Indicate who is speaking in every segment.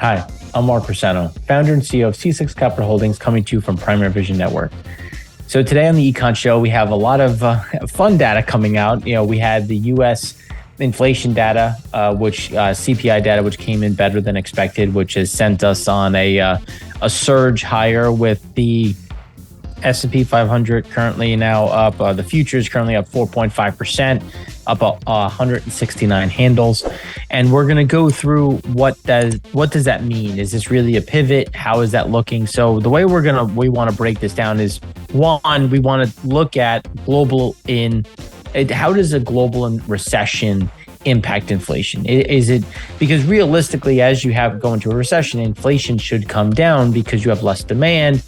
Speaker 1: Hi, I'm Mark Rossano, founder and CEO of C6 Capital Holdings, coming to you from Primary Vision Network. So today on the Econ Show, we have a lot of fun data coming out. We had the U.S. inflation data, which CPI data, which came in better than expected, which has sent us on a surge higher with the S&P 500 currently now up. The futures currently up 4.5%, up 169 handles. And we're going to go through what does that mean? Is this really a pivot? How is that looking? So the way we want to break this down is, one, we want to look at how does a global recession impact inflation? Is it because realistically, as you go into a recession, inflation should come down because you have less demand.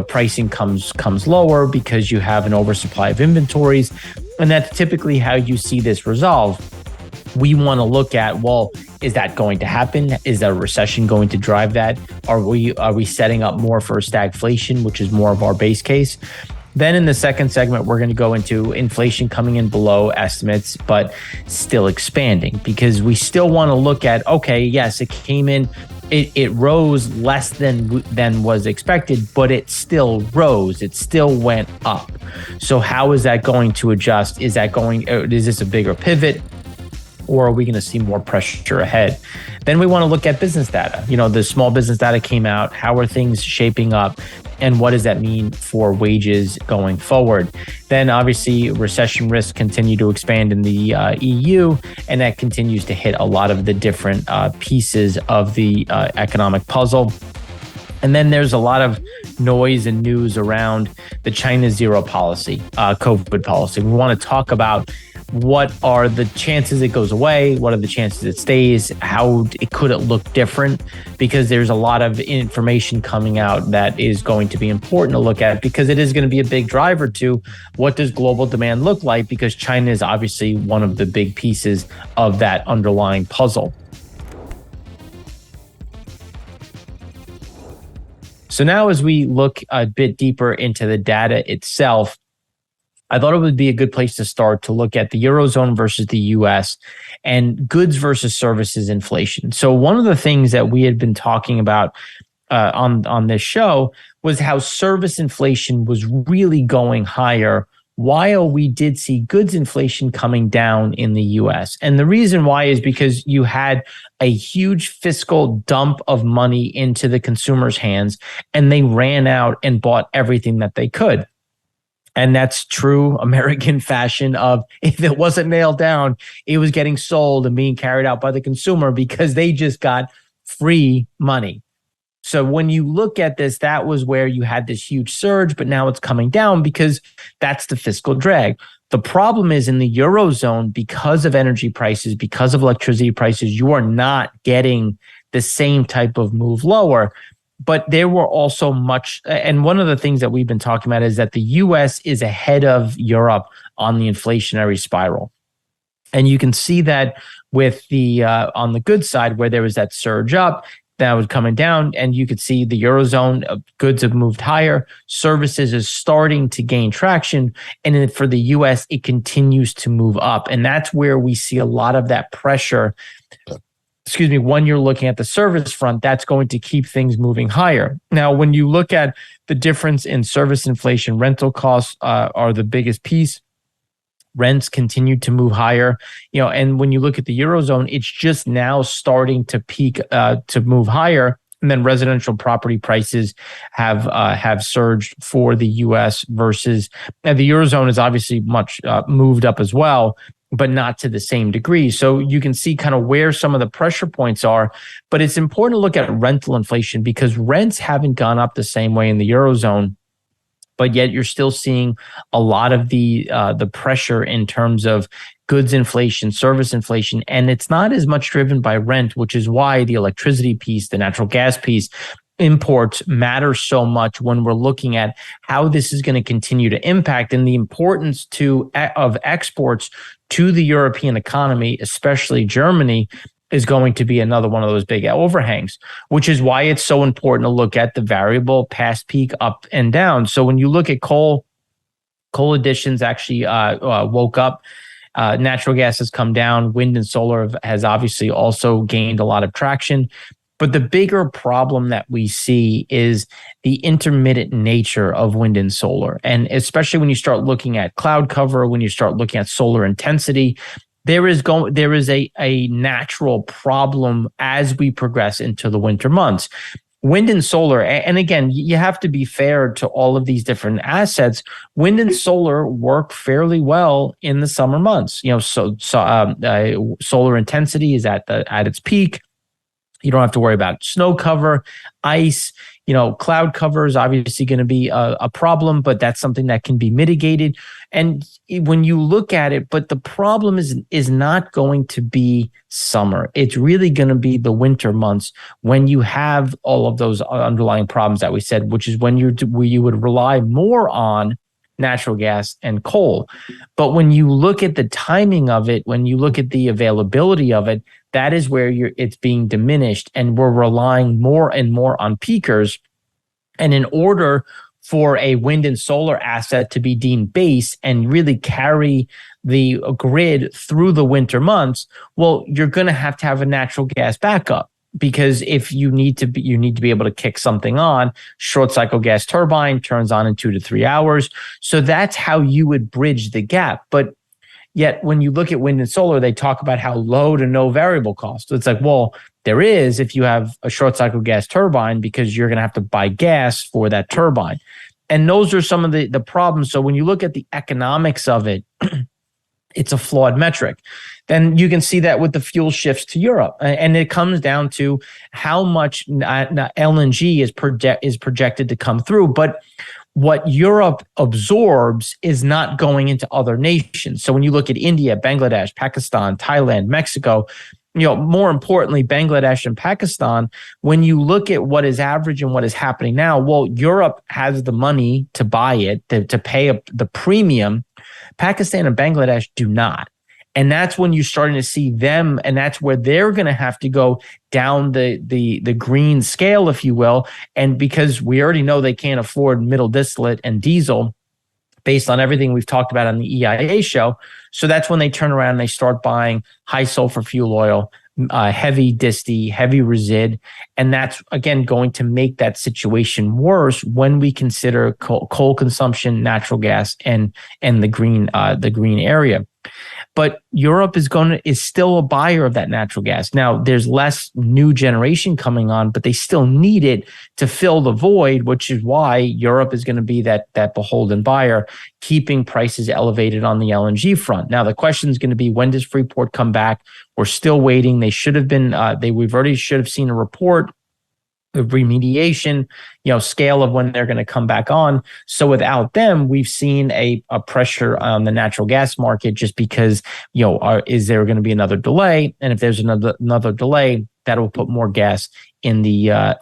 Speaker 1: Pricing comes lower because you have an oversupply of inventories, and that's typically how you see this resolve. We want to look at, well, is that going to happen? Is a recession going to drive that? Are we setting up more for stagflation, which is more of our base case? Then in the second segment, we're going to go into inflation coming in below estimates, but still expanding, because we still want to look at, okay, yes, it came in, it rose less than was expected, but it still rose. It still went up. So how is that going to adjust? Is this a bigger pivot? Or are we going to see more pressure ahead? Then we want to look at business data. The small business data came out. How are things shaping up? And what does that mean for wages going forward? Then obviously recession risks continue to expand in the EU, and that continues to hit a lot of the different pieces of the economic puzzle. And then there's a lot of noise and news around the China zero policy, COVID policy. We want to talk about what are the chances it goes away? What are the chances it stays? How could it look different? Because there's a lot of information coming out that is going to be important to look at, because it is going to be a big driver to what does global demand look like, because China is obviously one of the big pieces of that underlying puzzle. So now as we look a bit deeper into the data itself, I thought it would be a good place to start to look at the Eurozone versus the US and goods versus services inflation. So one of the things that we had been talking about on this show was how service inflation was really going higher, while we did see goods inflation coming down in the US. And the reason why is because you had a huge fiscal dump of money into the consumer's hands, and they ran out and bought everything that they could. And that's true American fashion of, if it wasn't nailed down, it was getting sold and being carried out by the consumer because they just got free money. So when you look at this, that was where you had this huge surge, but now it's coming down because that's the fiscal drag. The problem is in the Eurozone, because of energy prices, because of electricity prices, you are not getting the same type of move lower. But there were also and one of the things that we've been talking about is that the US is ahead of Europe on the inflationary spiral. And you can see that with the on the good side, where there was that surge up, that was coming down, and you could see the Eurozone goods have moved higher. Services is starting to gain traction. And then for the US, it continues to move up. And that's where we see a lot of that pressure. When you're looking at the service front, that's going to keep things moving higher. Now, when you look at the difference in service inflation, rental costs are the biggest piece. Rents continue to move higher, and when you look at the Eurozone, it's just now starting to peak, to move higher. And then residential property prices have surged for the US versus the Eurozone is obviously much moved up as well, but not to the same degree. So you can see kind of where some of the pressure points are, but it's important to look at rental inflation because rents haven't gone up the same way in the Eurozone, but yet you're still seeing a lot of the pressure in terms of goods inflation, service inflation, and it's not as much driven by rent, which is why the electricity piece, the natural gas piece, imports matter so much when we're looking at how this is going to continue to impact and the importance of exports to the European economy, especially Germany, is going to be another one of those big overhangs, which is why it's so important to look at the variable past peak up and down. So when you look at coal additions actually woke up. Natural gas has come down. Wind and solar has obviously also gained a lot of traction. But the bigger problem that we see is the intermittent nature of wind and solar. And especially when you start looking at cloud cover, when you start looking at solar intensity, there is a natural problem as we progress into the winter months. Wind and solar, and again, you have to be fair to all of these different assets. Wind and solar work fairly well in the summer months. Solar intensity is at its peak. You don't have to worry about snow cover, ice. Cloud cover is obviously going to be a problem, but that's something that can be mitigated. And when you look at it, but the problem is not going to be summer. It's really going to be the winter months when you have all of those underlying problems that we said, which is when you would rely more on natural gas and coal. But when you look at the timing of it, when you look at the availability of it, that is where it's being diminished, and we're relying more and more on peakers. And in order for a wind and solar asset to be deemed base and really carry the grid through the winter months, well, you're going to have a natural gas backup. Because if you need to be able to kick something on, short cycle gas turbine turns on in 2 to 3 hours. So that's how you would bridge the gap. But yet when you look at wind and solar, they talk about how low to no variable cost. So it's like, well, there is if you have a short cycle gas turbine, because you're going to have to buy gas for that turbine. And those are some of the problems. So when you look at the economics of it, it's a flawed metric. Then you can see that with the fuel shifts to Europe. And it comes down to how much LNG is projected to come through. But what Europe absorbs is not going into other nations. So when you look at India, Bangladesh, Pakistan, Thailand, Mexico, more importantly, Bangladesh and Pakistan, when you look at what is average and what is happening now, well, Europe has the money to buy it, to pay the premium. Pakistan and Bangladesh do not. And that's when you're starting to see them, and that's where they're going to have to go down the green scale, if you will. And because we already know they can't afford middle distillate and diesel based on everything we've talked about on the EIA show. So that's when they turn around and they start buying high sulfur fuel oil, heavy disti, heavy resid. And that's, again, going to make that situation worse when we consider coal consumption, natural gas, and the green area. But Europe is still a buyer of that natural gas. Now, there's less new generation coming on, but they still need it to fill the void, which is why Europe is going to be that beholden buyer, keeping prices elevated on the LNG front. Now, the question is going to be, when does Freeport come back? We're still waiting. They should have been. We've already should have seen a report of remediation, scale of when they're going to come back on. So without them, we've seen a pressure on the natural gas market, just because, is there going to be another delay? And if there's another delay, that will put more gas in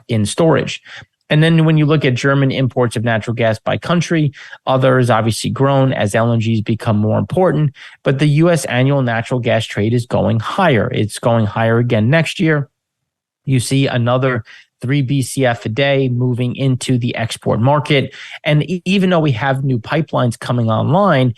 Speaker 1: in storage. And then when you look at German imports of natural gas by country, others obviously grown as LNGs become more important. But the U.S. annual natural gas trade is going higher. It's going higher again next year. You see another 3 BCF a day moving into the export market. And even though we have new pipelines coming online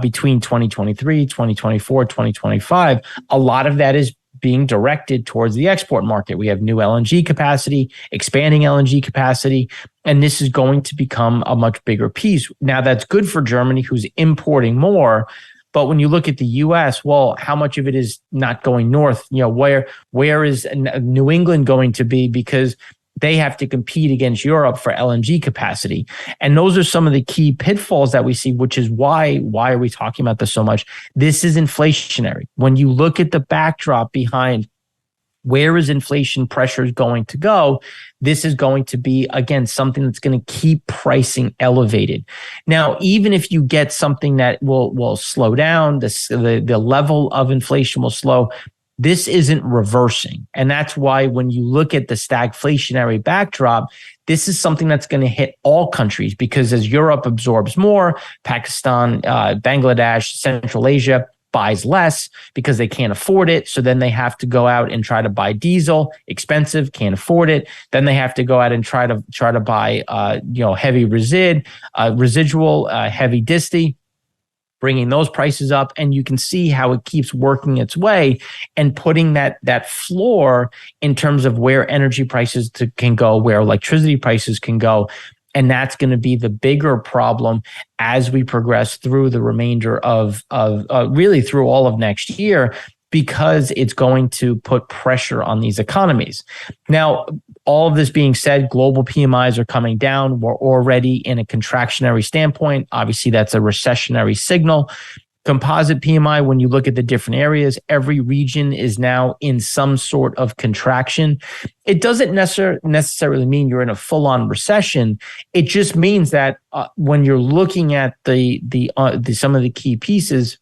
Speaker 1: between 2023, 2024, 2025, a lot of that is being directed towards the export market. We have new LNG capacity, expanding LNG capacity, and this is going to become a much bigger piece. Now, that's good for Germany, who's importing more. But when you look at the U.S., well, how much of it is not going north? Where is New England going to be? Because they have to compete against Europe for LNG capacity. And those are some of the key pitfalls that we see, which is why are we talking about this so much? This is inflationary. When you look at the backdrop behind where is inflation pressures going to go, this is going to be, again, something that's going to keep pricing elevated. Now, even if you get something that will slow down, the level of inflation will slow, this isn't reversing. And that's why when you look at the stagflationary backdrop, this is something that's going to hit all countries, because as Europe absorbs more, Pakistan, Bangladesh, Central Asia buys less because they can't afford it. So then they have to go out and try to buy diesel, expensive, can't afford it. Then they have to go out and try to buy heavy residual, heavy disti. bringing those prices up, and you can see how it keeps working its way and putting that floor in terms of where energy prices can go, where electricity prices can go. And that's going to be the bigger problem as we progress through the remainder of really through all of next year, because it's going to put pressure on these economies. Now, all of this being said, global PMIs are coming down. We're already in a contractionary standpoint. Obviously, that's a recessionary signal. Composite PMI, when you look at the different areas, every region is now in some sort of contraction. It doesn't necessarily mean you're in a full-on recession. It just means that when you're looking at the some of the key pieces,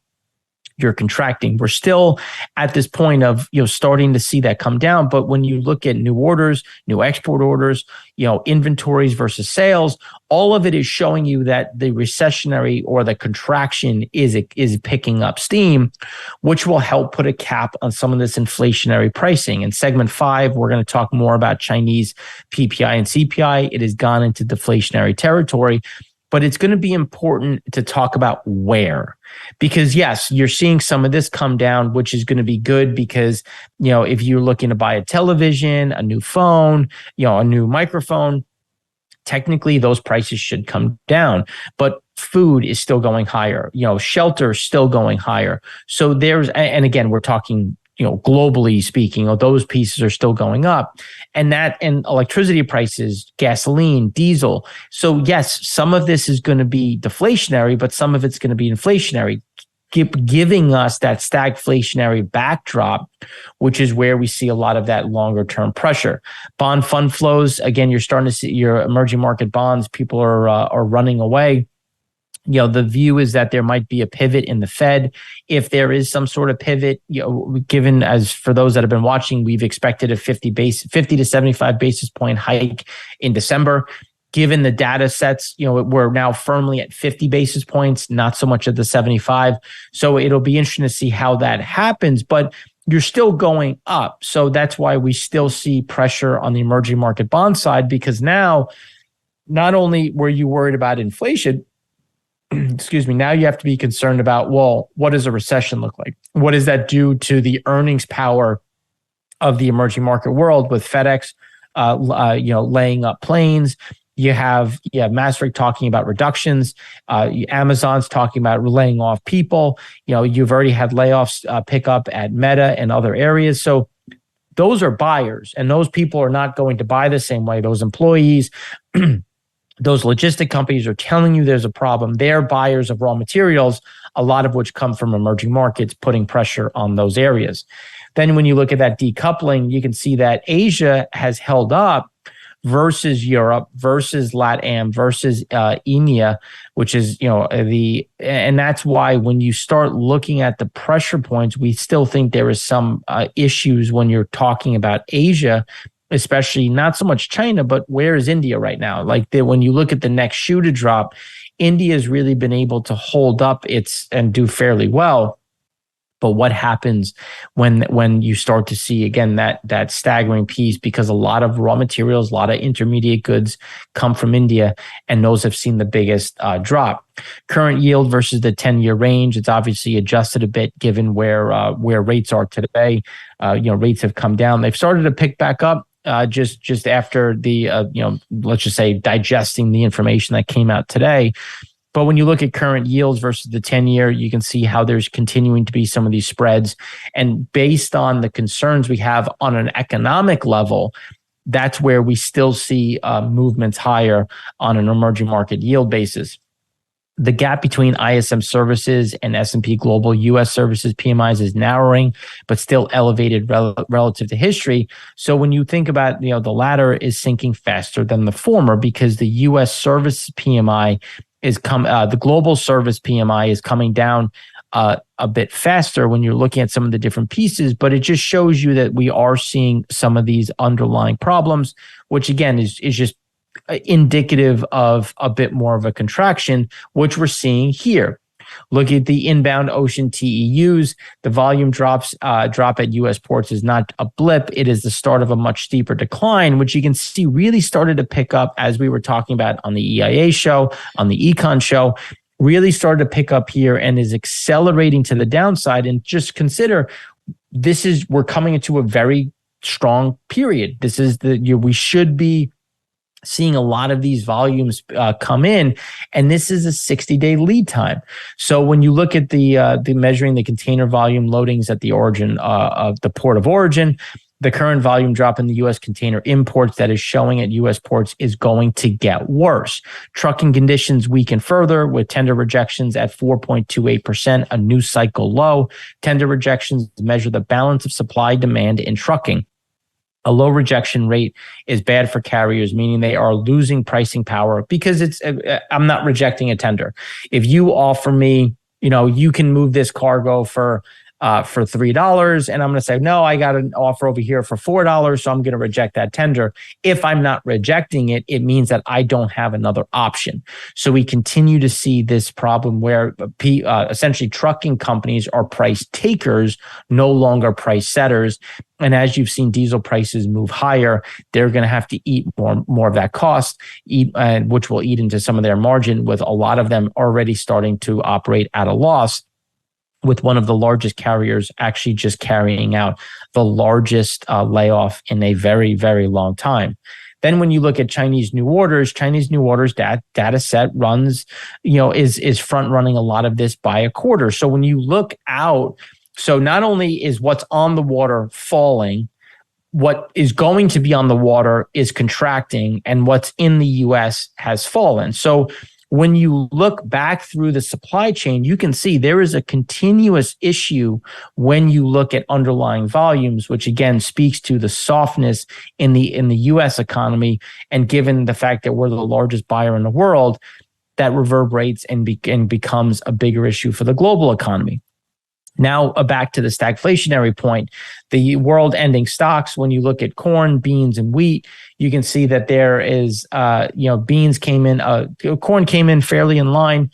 Speaker 1: you're contracting. We're still at this point of starting to see that come down. But when you look at new orders, new export orders, inventories versus sales, all of it is showing you that the recessionary or the contraction is picking up steam, which will help put a cap on some of this inflationary pricing. In segment 5, we're going to talk more about Chinese PPI and CPI. It has gone into deflationary territory. But it's going to be important to talk about where, because yes, you're seeing some of this come down, which is going to be good because, if you're looking to buy a television, a new phone, a new microphone, technically those prices should come down, but food is still going higher, shelter is still going higher. So and again, we're talking globally speaking, those pieces are still going up, and electricity prices, gasoline, diesel. So yes, some of this is going to be deflationary, but some of it's going to be inflationary, giving us that stagflationary backdrop, which is where we see a lot of that longer term pressure. Bond fund flows, again, you're starting to see your emerging market bonds, people are running away. The view is that there might be a pivot in the Fed. If there is some sort of pivot, given as for those that have been watching, we've expected a 50 to 75 basis point hike in December. Given the data sets, we're now firmly at 50 basis points, not so much at the 75. So it'll be interesting to see how that happens, but you're still going up. So that's why we still see pressure on the emerging market bond side, because now not only were you worried about inflation, excuse me, now you have to be concerned about, well, what does a recession look like? What does that do to the earnings power of the emerging market world, with FedEx, laying up planes? You have Maastricht talking about reductions. Amazon's talking about laying off people. You've already had layoffs pick up at Meta and other areas. So those are buyers, and those people are not going to buy the same way. Those employees, those logistic companies are telling you there's a problem. They're buyers of raw materials, a lot of which come from emerging markets, putting pressure on those areas. Then when you look at that decoupling, you can see that Asia has held up versus Europe, versus LATAM, versus EMEA, which is, and that's why when you start looking at the pressure points, we still think there is some issues when you're talking about Asia, especially not so much China, but where is India right now? When you look at the next shoe to drop, India has really been able to hold up and do fairly well. But what happens when you start to see, again, that staggering piece, because a lot of raw materials, a lot of intermediate goods come from India, and those have seen the biggest drop. Current yield versus the 10-year range, it's obviously adjusted a bit given where rates are today. Rates have come down. They've started to pick back up. Just after the, let's just say digesting the information that came out today. But when you look at current yields versus the 10-year, you can see how there's continuing to be some of these spreads. And based on the concerns we have on an economic level, that's where we still see movements higher on an emerging market yield basis. The gap between ISM services and S&P Global US services PMIs is narrowing, but still elevated relative to history. So when you think about, the latter is sinking faster than the former, because the US service PMI the global service PMI is coming down a bit faster when you're looking at some of the different pieces, but it just shows you that we are seeing some of these underlying problems, which again is just indicative of a bit more of a contraction, which we're seeing here. Look at the inbound ocean TEUs. The volume drop at U.S. ports is not a blip. It is the start of a much steeper decline, which you can see really started to pick up as we were talking about on the EIA show, on the Econ show. really started to pick up here and is accelerating to the downside. And just consider, we're coming into a very strong period. This is we should be seeing a lot of these volumes come in, and this is a 60-day lead time. So when you look at the measuring the container volume loadings at the origin of the port of origin, the current volume drop in the U.S. container imports that is showing at U.S. ports is going to get worse. Trucking conditions weaken further with tender rejections at 4.28%, a new cycle low. Tender rejections measure the balance of supply demand in trucking. A low rejection rate is bad for carriers, meaning they are losing pricing power because I'm not rejecting a tender. If you offer me, you can move this cargo for $3, and I'm going to say, no, I got an offer over here for $4, so I'm going to reject that tender. If I'm not rejecting it, it means that I don't have another option. So we continue to see this problem where essentially trucking companies are price takers, no longer price setters. And as you've seen diesel prices move higher, they're going to have to eat more of that cost, which will eat into some of their margin, with a lot of them already starting to operate at a loss, with one of the largest carriers actually just carrying out the largest layoff in a very, very long time. Then when you look at Chinese new orders data set runs, is front running a lot of this by a quarter. So when you look out, so not only is what's on the water falling, what is going to be on the water is contracting, and what's in the U.S. has fallen. So when you look back through the supply chain, you can see there is a continuous issue when you look at underlying volumes, which again speaks to the softness in the U.S. economy. And given the fact that we're the largest buyer in the world, that reverberates and becomes a bigger issue for the global economy. Now, back to the stagflationary point, the world ending stocks, when you look at corn, beans, and wheat, you can see that there is, beans came in, corn came in fairly in line.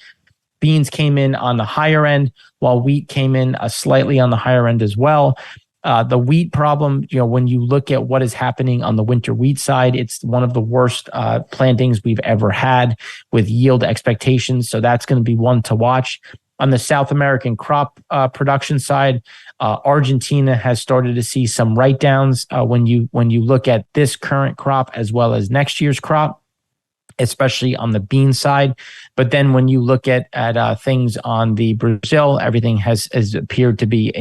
Speaker 1: Beans came in on the higher end, while wheat came in slightly on the higher end as well. The wheat problem, when you look at what is happening on the winter wheat side, it's one of the worst plantings we've ever had with yield expectations. So that's going to be one to watch. On the South American crop production side, Argentina has started to see some write-downs when you look at this current crop as well as next year's crop, especially on the bean side. But then when you look at things on the Brazil, everything has appeared to be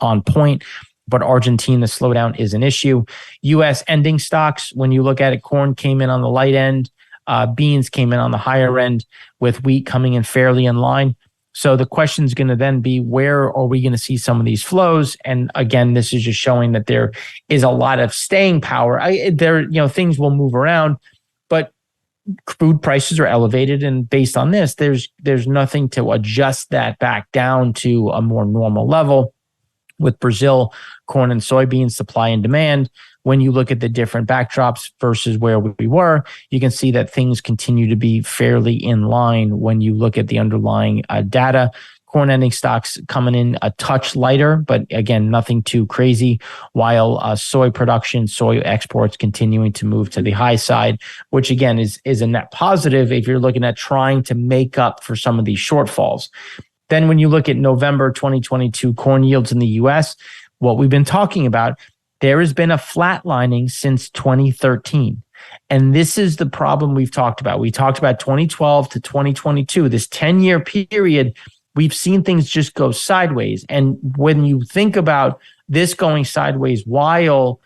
Speaker 1: on point. But Argentina slowdown is an issue. U.S. ending stocks, when you look at it, corn came in on the light end, beans came in on the higher end, with wheat coming in fairly in line. So the question is going to then be, where are we going to see some of these flows? And again, this is just showing that there is a lot of staying power. Things will move around, but food prices are elevated, and based on this, there's nothing to adjust that back down to a more normal level. With Brazil, corn and soybeans supply and demand, when you look at the different backdrops versus where we were, you can see that things continue to be fairly in line when you look at the underlying data. Corn ending stocks coming in a touch lighter, but again, nothing too crazy, while soy production, soy exports continuing to move to the high side, which again is a net positive if you're looking at trying to make up for some of these shortfalls. Then when you look at November 2022 corn yields in the U.S., what we've been talking about, there has been a flatlining since 2013. And this is the problem we've talked about. We talked about 2012 to 2022, this 10-year period. We've seen things just go sideways. And when you think about this going sideways while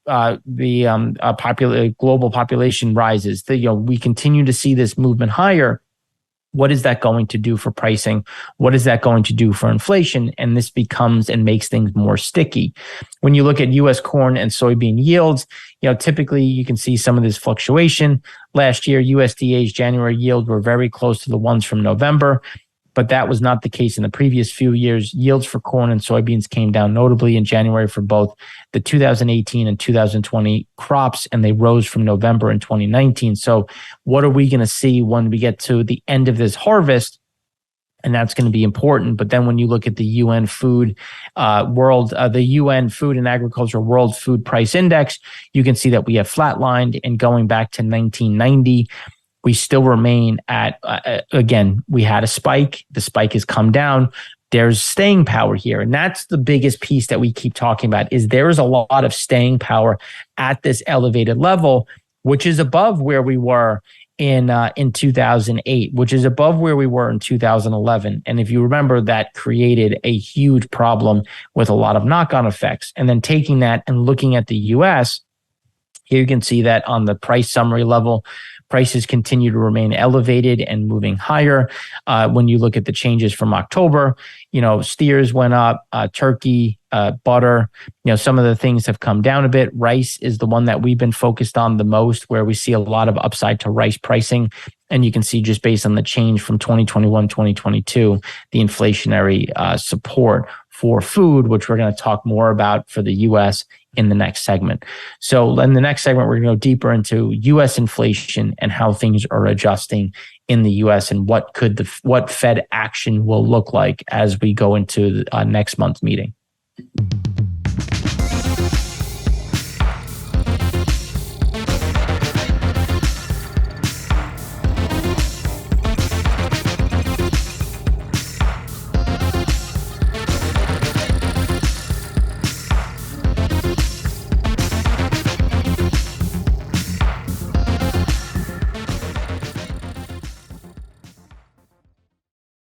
Speaker 1: the global population rises, we continue to see this movement higher. What is that going to do for pricing? What is that going to do for inflation? And this becomes and makes things more sticky. When you look at U.S. corn and soybean yields, typically you can see some of this fluctuation. Last year, USDA's January yields were very close to the ones from November, but that was not the case in the previous few years. Yields for corn and soybeans came down notably in January for both the 2018 and 2020 crops, and they rose from November in 2019. So what are we going to see when we get to the end of this harvest? And that's going to be important. But then when you look at the UN Food the UN Food and Agriculture World Food Price Index, you can see that we have flatlined, and going back to 1990, we still remain at, again, we had a spike. The spike has come down. There's staying power here. And that's the biggest piece that we keep talking about, is there is a lot of staying power at this elevated level, which is above where we were in 2008, which is above where we were in 2011. And if you remember, that created a huge problem with a lot of knock-on effects. And then taking that and looking at the US, here you can see that on the price summary level, prices continue to remain elevated and moving higher. When you look at the changes from October, steers went up, turkey, butter, some of the things have come down a bit. Rice is the one that we've been focused on the most, where we see a lot of upside to rice pricing. And you can see, just based on the change from 2021, 2022, the inflationary support for food, which we're going to talk more about for the US in the next segment. So in the next segment, we're going to go deeper into US inflation and how things are adjusting in the US, and what Fed action will look like as we go into next month's meeting.